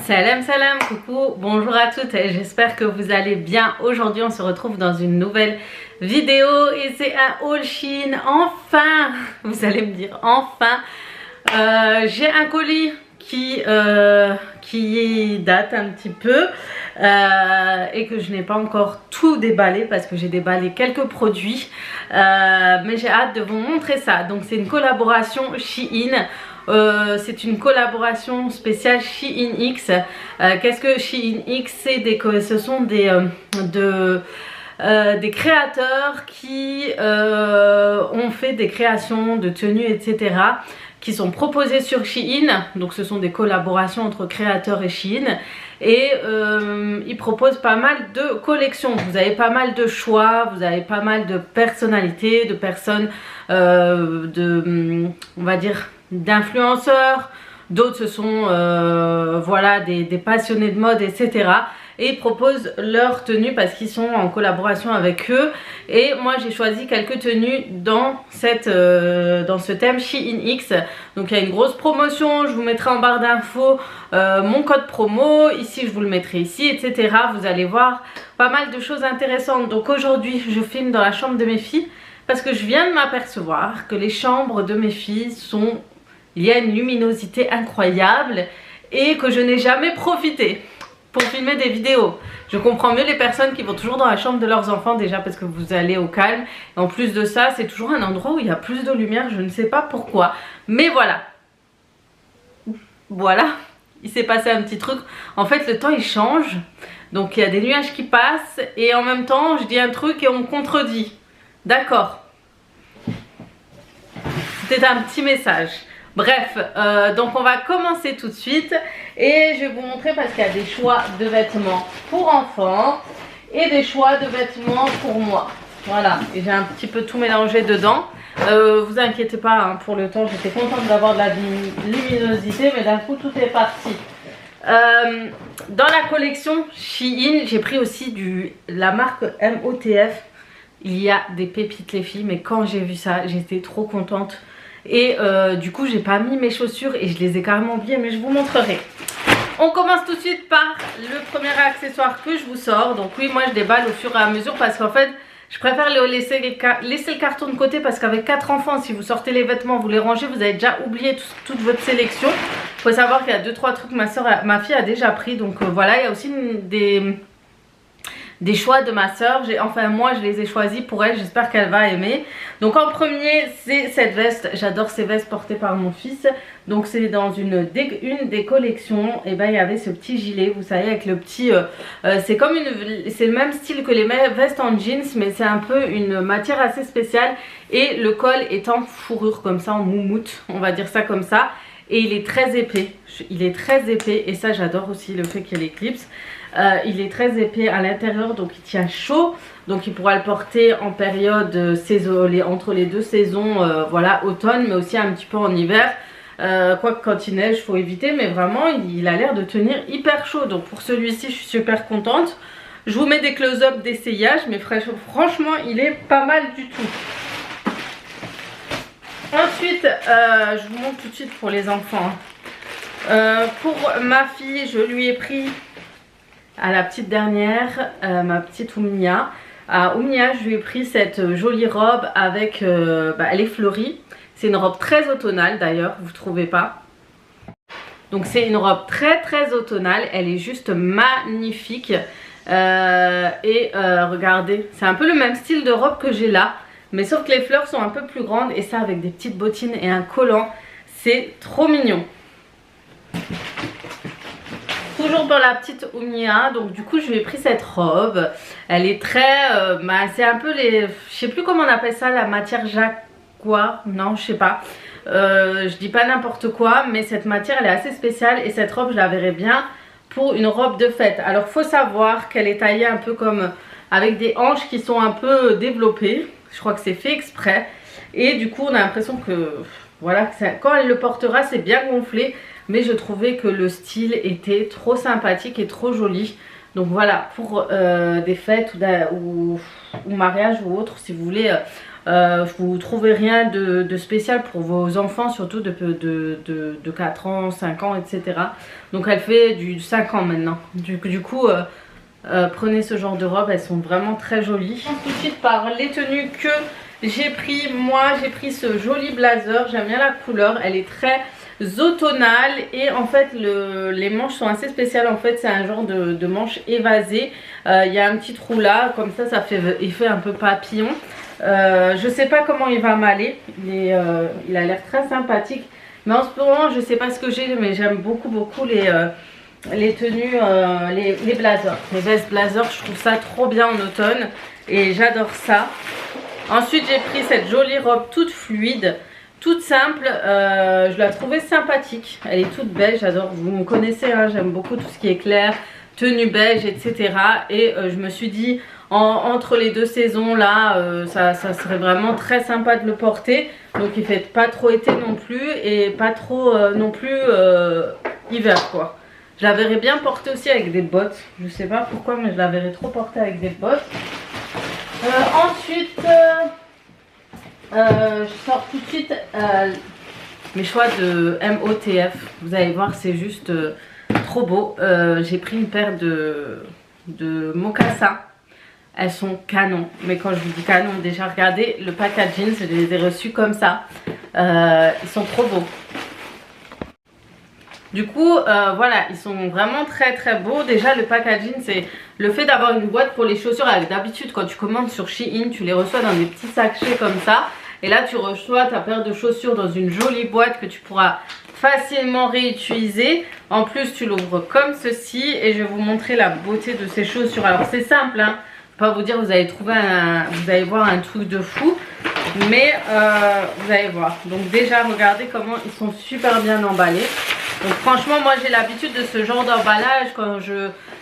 Salam salam, coucou, bonjour à toutes, j'espère que vous allez bien. Aujourd'hui on se retrouve dans une nouvelle vidéo et c'est un haul Shein, enfin. Vous allez me dire enfin. J'ai un colis qui date un petit peu et que je n'ai pas encore tout déballé parce que j'ai déballé quelques produits, mais j'ai hâte de vous montrer ça. Donc c'est une collaboration Shein. C'est une collaboration spéciale Shein X. Qu'est-ce que Shein X? Ce sont des créateurs qui ont fait des créations de tenues, etc. qui sont proposées sur Shein. Donc ce sont des collaborations entre créateurs et Shein. Et ils proposent pas mal de collections. Vous avez pas mal de choix, vous avez pas mal de personnalités, de personnes, on va dire d'influenceurs, d'autres ce sont voilà, des passionnés de mode, etc. Et ils proposent leurs tenues parce qu'ils sont en collaboration avec eux. Et moi j'ai choisi quelques tenues dans ce thème Shein X. Donc il y a une grosse promotion, je vous mettrai en barre d'infos mon code promo, ici je vous le mettrai ici, etc. Vous allez voir pas mal de choses intéressantes. Donc aujourd'hui je filme dans la chambre de mes filles parce que je viens de m'apercevoir que les chambres de mes filles sont... Il y a une luminosité incroyable et que je n'ai jamais profité pour filmer des vidéos. Je comprends mieux les personnes qui vont toujours dans la chambre de leurs enfants, déjà parce que vous allez au calme. Et en plus de ça, c'est toujours un endroit où il y a plus de lumière, je ne sais pas pourquoi. Mais voilà. Voilà, il s'est passé un petit truc. En fait, le temps il change. Donc il y a des nuages qui passent et en même temps, je dis un truc et on me contredit. D'accord. C'était un petit message. Bref, donc on va commencer tout de suite et je vais vous montrer parce qu'il y a des choix de vêtements pour enfants et des choix de vêtements pour moi. Voilà, et j'ai un petit peu tout mélangé dedans. Vous inquiétez pas hein, pour le temps, j'étais contente d'avoir de la luminosité, mais d'un coup tout est parti. Dans la collection Shein, j'ai pris aussi la marque MOTF. Il y a des pépites les filles, mais quand j'ai vu ça, j'étais trop contente. Et du coup j'ai pas mis mes chaussures et je les ai carrément oubliées, mais je vous montrerai. On commence tout de suite par le premier accessoire que je vous sors. Donc oui, moi je déballe au fur et à mesure parce qu'en fait je préfère laisser le carton de côté parce qu'avec 4 enfants, si vous sortez les vêtements, vous les rangez, vous avez déjà oublié toute votre sélection. Il faut savoir qu'il y a 2-3 trucs que ma fille a déjà pris. Donc voilà, il y a aussi des choix de ma soeur, enfin moi je les ai choisis pour elle, j'espère qu'elle va aimer. Donc en premier c'est cette veste, j'adore ces vestes portées par mon fils. Donc c'est dans une des collections, et ben il y avait ce petit gilet, vous savez, avec le petit, c'est le même style que les vestes en jeans, mais c'est un peu une matière assez spéciale. Et le col est en fourrure comme ça, en moumoute, on va dire ça comme ça. Et il est très épais, et ça j'adore aussi le fait qu'il y ait les clips. Il est très épais à l'intérieur, donc il tient chaud. Donc il pourra le porter en période entre les deux saisons, voilà, automne, mais aussi un petit peu en hiver. Quoique quand il neige, il faut éviter, mais vraiment il a l'air de tenir hyper chaud. Donc pour celui-ci, je suis super contente. Je vous mets des close-up d'essayage, mais franchement, il est pas mal du tout. Ensuite, je vous montre tout de suite pour les enfants. Pour ma fille, je lui ai pris à la petite dernière, ma petite Oumia. À Oumia, je lui ai pris cette jolie robe avec, elle est fleurie. C'est une robe très automnale d'ailleurs, vous trouvez pas? Donc c'est une robe très très automnale, elle est juste magnifique. Regardez, c'est un peu le même style de robe que j'ai là. Mais sauf que les fleurs sont un peu plus grandes et ça avec des petites bottines et un collant, c'est trop mignon. Toujours dans la petite Oumia, donc du coup je lui ai pris cette robe. Elle est très, c'est un peu je sais plus comment on appelle ça, la matière jaguar, non je sais pas. Je dis pas n'importe quoi, mais cette matière elle est assez spéciale et cette robe je la verrais bien pour une robe de fête. Alors faut savoir qu'elle est taillée un peu comme avec des hanches qui sont un peu développées. Je crois que c'est fait exprès. Et du coup on a l'impression que voilà, quand elle le portera c'est bien gonflé. Mais je trouvais que le style était trop sympathique et trop joli. Donc voilà, pour des fêtes ou mariage ou autre, si vous voulez Vous trouvez rien de spécial pour vos enfants, surtout de 4 ans, 5 ans, etc. Donc elle fait du 5 ans maintenant. Du coup, prenez ce genre de robes, elles sont vraiment très jolies. Tout de suite par les tenues que j'ai pris. Moi j'ai pris ce joli blazer, j'aime bien la couleur, elle est très automnale et en fait les manches sont assez spéciales. En fait c'est un genre de manche évasée. Il y a un petit trou là, comme ça fait effet un peu papillon. Je sais pas comment il va m'aller, il a l'air très sympathique, mais en ce moment je sais pas ce que j'ai, mais j'aime beaucoup les tenues, les blazers, les vestes blazers. Je trouve ça trop bien en automne et j'adore ça. Ensuite j'ai pris cette jolie robe toute fluide, toute simple, je la trouvais sympathique, elle est toute beige, j'adore, vous me connaissez, hein, j'aime beaucoup tout ce qui est clair, tenue beige, etc. Et je me suis dit, entre les deux saisons là, ça serait vraiment très sympa de le porter. Donc il fait pas trop été non plus et pas trop non plus hiver quoi. Je la verrais bien porter aussi avec des bottes, je sais pas pourquoi, mais je la verrais trop porter avec des bottes. Ensuite, je sors tout de suite mes choix de MOTF. Vous allez voir, c'est juste trop beau. J'ai pris une paire de mocassins. Elles sont canon. Mais quand je vous dis canon, déjà regardez le packaging, je les ai reçus comme ça. Ils sont trop beaux. Du coup, voilà, ils sont vraiment très très beaux. Déjà, le packaging, c'est le fait d'avoir une boîte pour les chaussures. Avec d'habitude, quand tu commandes sur Shein, tu les reçois dans des petits sachets comme ça. Et là, tu reçois ta paire de chaussures dans une jolie boîte que tu pourras facilement réutiliser. En plus, tu l'ouvres comme ceci. Et je vais vous montrer la beauté de ces chaussures. Alors, c'est simple, hein. Je ne vais pas vous dire, vous allez voir un truc de fou. Mais vous allez voir. Donc déjà, regardez comment ils sont super bien emballés. Donc franchement, moi j'ai l'habitude de ce genre d'emballage quand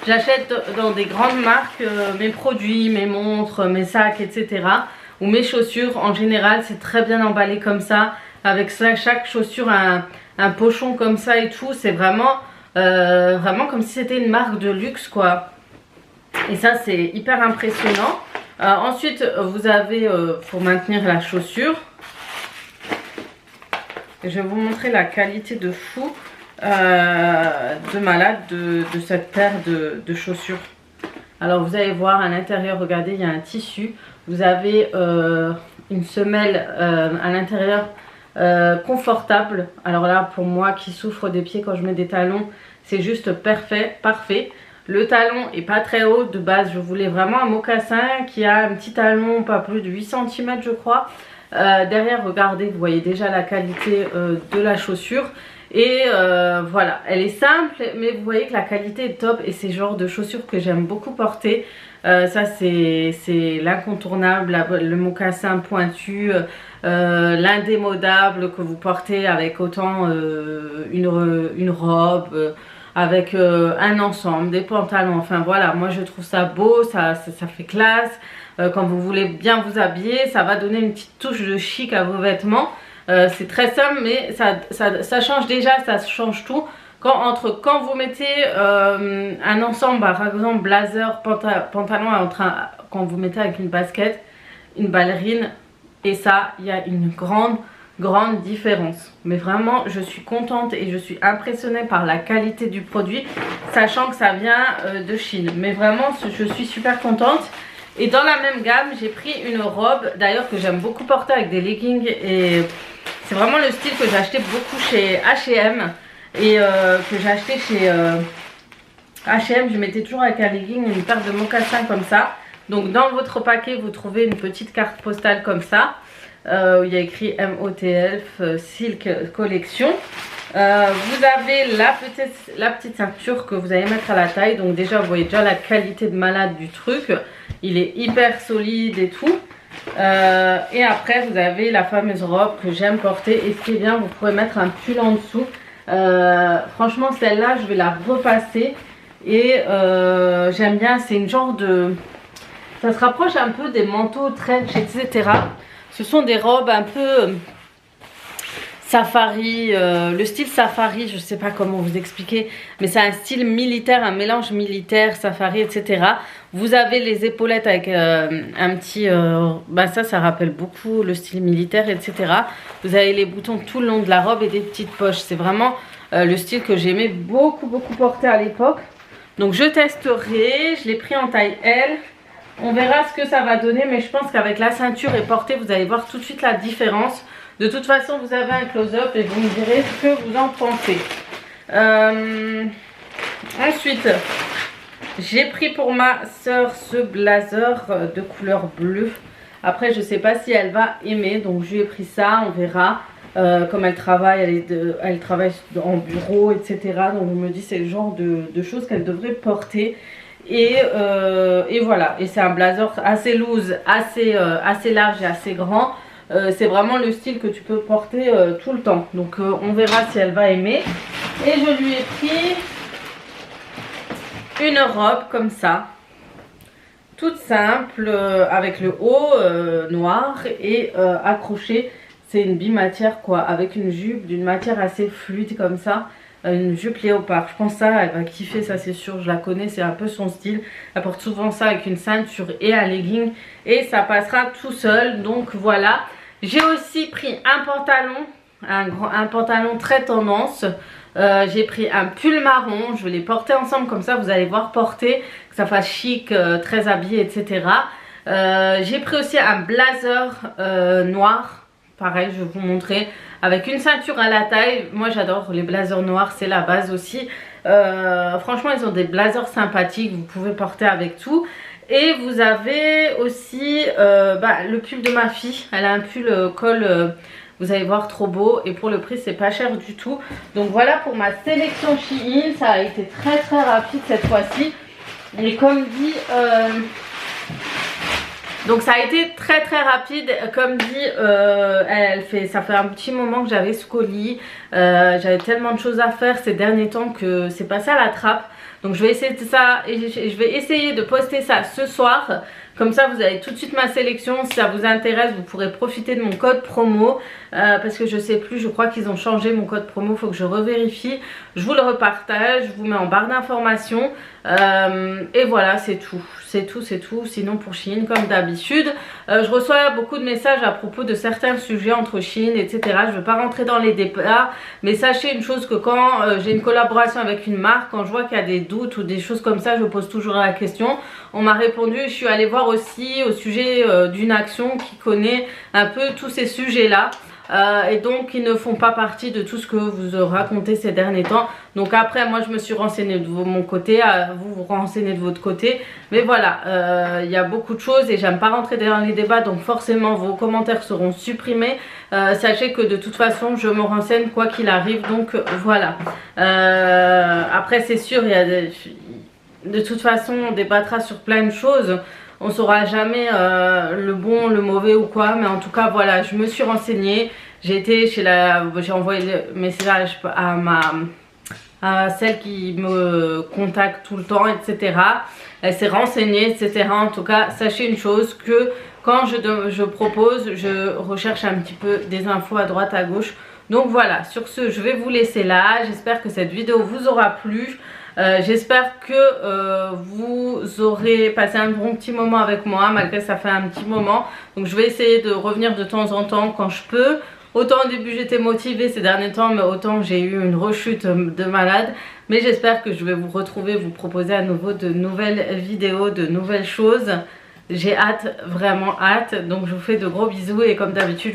j'achète dans des grandes marques mes produits, mes montres, mes sacs, etc. Ou mes chaussures. En général, c'est très bien emballé comme ça. Avec ça, chaque chaussure a un pochon comme ça et tout. C'est vraiment comme si c'était une marque de luxe quoi. Et ça, c'est hyper impressionnant. Ensuite, vous avez pour maintenir la chaussure. Je vais vous montrer la qualité de fou de malade de cette paire de chaussures. Alors vous allez voir à l'intérieur, regardez, il y a un tissu. Vous avez une semelle à l'intérieur confortable. Alors là, pour moi qui souffre des pieds quand je mets des talons, c'est juste parfait. Le talon est pas très haut de base. Je voulais vraiment un mocassin qui a un petit talon, pas plus de 8 cm je crois. Derrière, regardez, vous voyez déjà la qualité de la chaussure. Et voilà, elle est simple, mais vous voyez que la qualité est top. Et c'est le genre de chaussures que j'aime beaucoup porter. Ça, c'est l'incontournable, le mocassin pointu, l'indémodable que vous portez avec autant une robe, avec un ensemble, des pantalons. Enfin voilà, moi je trouve ça beau, ça fait classe. Quand vous voulez bien vous habiller, ça va donner une petite touche de chic à vos vêtements. C'est très simple, mais ça change déjà, ça change tout. Quand vous mettez un ensemble, par exemple blazer, pantalon, quand vous mettez avec une basket, une ballerine, et ça, il y a une grande différence. Mais vraiment, je suis contente et je suis impressionnée par la qualité du produit, sachant que ça vient de Chine. Mais vraiment, je suis super contente. Et dans la même gamme, j'ai pris une robe, d'ailleurs que j'aime beaucoup porter avec des leggings. Et c'est vraiment le style que j'ai acheté beaucoup chez H&M. Et que j'ai acheté chez H&M, je mettais toujours avec un legging une paire de mocassins comme ça. Donc dans votre paquet, vous trouvez une petite carte postale comme ça. Où il y a écrit MOTF Silk Collection. Vous avez la petite ceinture que vous allez mettre à la taille. Donc déjà vous voyez déjà la qualité de malade du truc. Il est hyper solide et tout. Et après vous avez la fameuse robe que j'aime porter. Et ce qui est bien, vous pouvez mettre un pull en dessous. Franchement celle-là je vais la repasser. Et j'aime bien, c'est une genre de... Ça se rapproche un peu des manteaux trench, etc. Ce sont des robes un peu... safari, le style safari, je sais pas comment vous expliquer, mais c'est un style militaire, un mélange militaire, safari, etc. Vous avez les épaulettes avec un petit, bah ça rappelle beaucoup le style militaire, etc. Vous avez les boutons tout le long de la robe et des petites poches. C'est vraiment le style que j'aimais beaucoup porter à l'époque. Donc je testerai, je l'ai pris en taille L. On verra ce que ça va donner, mais je pense qu'avec la ceinture et portée, vous allez voir tout de suite la différence. De toute façon, vous avez un close-up et vous me direz ce que vous en pensez. Ensuite, j'ai pris pour ma soeur ce blazer de couleur bleue. Après, je ne sais pas si elle va aimer, donc je lui ai pris ça, on verra. Comme elle travaille, elle travaille en bureau, etc. Donc je me dis c'est le genre de choses qu'elle devrait porter. Et voilà, et c'est un blazer assez loose, assez large et assez grand. C'est vraiment le style que tu peux porter tout le temps. Donc on verra si elle va aimer. Et je lui ai pris une robe comme ça, toute simple, avec le haut noir et accroché. C'est une bimatière quoi, avec une jupe d'une matière assez fluide comme ça. Une jupe léopard, je pense ça, elle va kiffer, ça c'est sûr, je la connais, c'est un peu son style. Elle porte souvent ça avec une ceinture et un legging et ça passera tout seul, donc voilà. J'ai aussi pris un pantalon, un pantalon très tendance. J'ai pris un pull marron, je vais les porter ensemble comme ça vous allez voir porter, que ça fasse chic, très habillé, etc. J'ai pris aussi un blazer noir. Pareil, je vais vous montrer avec une ceinture à la taille. Moi j'adore les blazers noirs, c'est la base aussi. Franchement ils ont des blazers sympathiques, vous pouvez porter avec tout. Et vous avez aussi le pull de ma fille. Elle a un pull col, vous allez voir, trop beau. Et pour le prix c'est pas cher du tout. Donc voilà pour ma sélection Shein. Ça a été très rapide cette fois-ci. Et comme dit... donc ça a été très rapide, comme dit, ça fait un petit moment que j'avais ce colis, j'avais tellement de choses à faire ces derniers temps que c'est passé à la trappe. Donc je vais essayer de ça et je vais essayer de poster ça ce soir. Comme ça vous avez tout de suite ma sélection. Si ça vous intéresse vous pourrez profiter de mon code promo. Parce que je sais plus, je crois qu'ils ont changé mon code promo. Il faut que je revérifie. Je vous le repartage, je vous mets en barre d'informations. Et voilà, c'est tout. C'est tout. Sinon pour Shein comme d'habitude, je reçois beaucoup de messages à propos de certains sujets entre Shein, etc. Je ne veux pas rentrer dans les débats. Mais sachez une chose, que quand j'ai une collaboration avec une marque, quand je vois qu'il y a des doutes ou des choses comme ça, je pose toujours la question. On m'a répondu, je suis allée voir aussi au sujet d'une action qui connaît un peu tous ces sujets là. Et donc ils ne font pas partie de tout ce que vous racontez ces derniers temps. Donc après moi je me suis renseignée de mon côté, vous vous renseignez de votre côté. Mais voilà, il y a beaucoup de choses et j'aime pas rentrer dans les débats. Donc forcément vos commentaires seront supprimés. Sachez que de toute façon je me renseigne quoi qu'il arrive. Donc voilà, après c'est sûr, il y a de toute façon on débattra sur plein de choses. On saura jamais le bon, le mauvais ou quoi. Mais en tout cas voilà, je me suis renseignée. J'ai été chez j'ai envoyé le message à celle qui me contacte tout le temps, etc. Elle s'est renseignée, etc. En tout cas, sachez une chose, que quand je propose, je recherche un petit peu des infos à droite, à gauche. Donc voilà, sur ce, je vais vous laisser là. J'espère que cette vidéo vous aura plu. J'espère que vous aurez passé un bon petit moment avec moi, malgré que ça fait un petit moment. Donc je vais essayer de revenir de temps en temps quand je peux. Autant au début j'étais motivée ces derniers temps, mais autant j'ai eu une rechute de malade. Mais j'espère que je vais vous retrouver, vous proposer à nouveau de nouvelles vidéos, de nouvelles choses. J'ai hâte, vraiment hâte. Donc je vous fais de gros bisous et comme d'habitude...